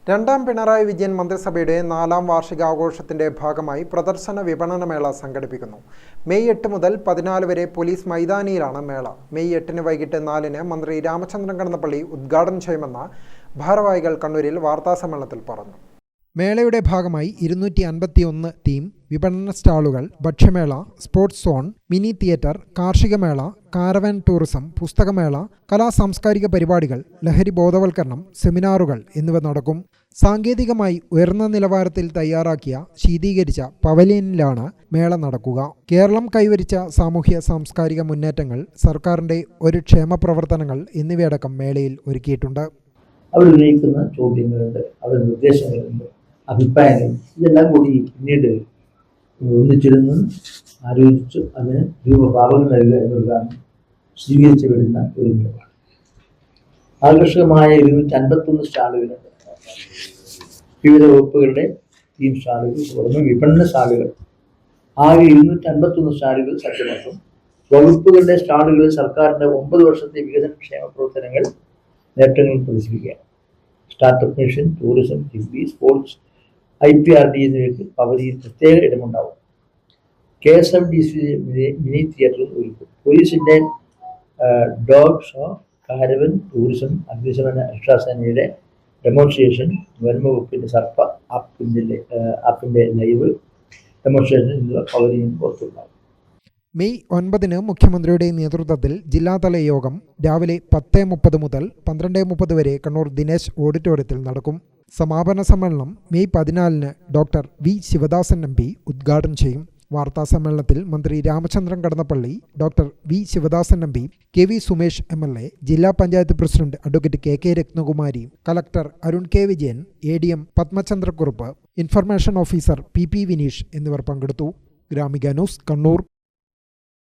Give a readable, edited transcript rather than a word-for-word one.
രണ്ടാം പിണറായി വിജയൻ മന്ത്രിസഭയുടെ 4ാം വാർഷികാഘോഷത്തിന്റെ ഭാഗമായി പ്രദർശന വിപണനമേള സംഘടിപ്പിക്കുന്നു. മെയ് 8 മുതൽ 14 വരെ പോലീസ് മൈതാനിയിലാണ് മേള. മെയ് 8 വൈകിട്ട് 4-ന് മന്ത്രി രാമചന്ദ്രൻ കടന്നപ്പള്ളി ഉദ്ഘാടനം ചെയ്യുമെന്ന് ഭാരവാഹികൾ കണ്ണൂരിൽ വാർത്താസമ്മേളനത്തിൽ പറഞ്ഞു. മേളയുടെ ഭാഗമായി 251 തീം, വിപണന സ്റ്റാളുകൾ, ഭക്ഷ്യമേള, സ്പോർട്സ് സോൺ, മിനി തിയേറ്റർ, കാർഷികമേള, കാരവാൻ ടൂറിസം, പുസ്തകമേള, കലാ-സാംസ്കാരിക പരിപാടികൾ, ലഹരി ബോധവൽക്കരണം, സെമിനാറുകൾ എന്നിവ നടക്കും. സാങ്കേതികമായി ഉയർന്ന നിലവാരത്തിൽ തയ്യാറാക്കിയ ശീതീകരിച്ച പവലിയനിലാണ് മേള നടക്കുക. കേരളം കൈവരിച്ച സാമൂഹ്യ സാംസ്കാരിക മുന്നേറ്റങ്ങൾ, സർക്കാരിന്റെ ഒരു ക്ഷേമ പ്രവർത്തനങ്ങൾ എന്നിവയടക്കം മേളയിൽ ഒരുക്കിയിട്ടുണ്ട്. അവർ ഉന്നയിക്കുന്ന ചോദ്യങ്ങളുണ്ട്, അവരുടെ നിർദ്ദേശങ്ങളുണ്ട്, അഭിപ്രായങ്ങൾ, ഇതെല്ലാം കൂടി പിന്നീട് ഒന്നിച്ചിരുന്ന് ആലോചിച്ച് അതിന് രൂപഭാവങ്ങൾ നൽകുക എന്നുള്ളതാണ് സ്വീകരിച്ചു വരുന്ന ഒരു നിലപാട്. ആകർഷകമായ 251 സ്റ്റാളുകളുണ്ട്. വിവിധ വകുപ്പുകളുടെ തീം സ്റ്റാളുകൾ, തുടർന്ന് വിപണന സ്റ്റാളുകൾ, ആകെ 251 സ്റ്റാളുകൾ സജ്ജമാക്കും. വകുപ്പുകളുടെ സ്റ്റാളുകളിൽ സർക്കാരിന്റെ 9 വർഷത്തെ വികസന ക്ഷേമ പ്രവർത്തനങ്ങൾ നേട്ടങ്ങൾ പ്രദർശിപ്പിക്കുക. Startup mission, tourism, KIIFB, sports, IPRD എന്നിവയ്ക്ക് പദ്ധതിയിൽ പ്രത്യേക ഇടമുണ്ടാവും. KSMDC മിനി തിയേറ്റർ ഒരുക്കും. പോലീസിന്റെ ഡോഗ് ഷോ, കാരവൻ ടൂറിസം, അഗ്നിശമന രക്ഷാസേനയുടെ ഡെമോൺസ്ട്രേഷൻ, വനംവകുപ്പിന്റെ സർപ്പ ആപ്പിന്റെ ലൈവ് ഡെമോൺസ്ട്രേഷൻ എന്നിവ പദ്ധതിയിൽ പുറത്തുണ്ടാകും. മെയ് 9-ന് മുഖ്യമന്ത്രിയുടെ നേതൃത്വത്തിൽ ജില്ലാതല യോഗം രാവിലെ 10:30 മുതൽ 12:30 വരെ കണ്ണൂർ ദിനേശ് ഓഡിറ്റോറിയത്തിൽ നടക്കും. സമാപന സമ്മേളനം മെയ് 14-ന് ഡോക്ടർ വി ശിവദാസൻ MP ഉദ്ഘാടനം ചെയ്യും. വാർത്താസമ്മേളനത്തിൽ മന്ത്രി Ramachandran Kadannappally, doctor V Sivadasan MP, KV Sumesh MLA, ജില്ലാ panchayat president advocate KK Rathnakumari, collector Arun K Vijayan, ADM Padmachandrakurup, information officer PP Vineesh എന്നിവർ പങ്കെടുത്തു. ഗ്രാമിക ന്യൂസ്, കണ്ണൂർ.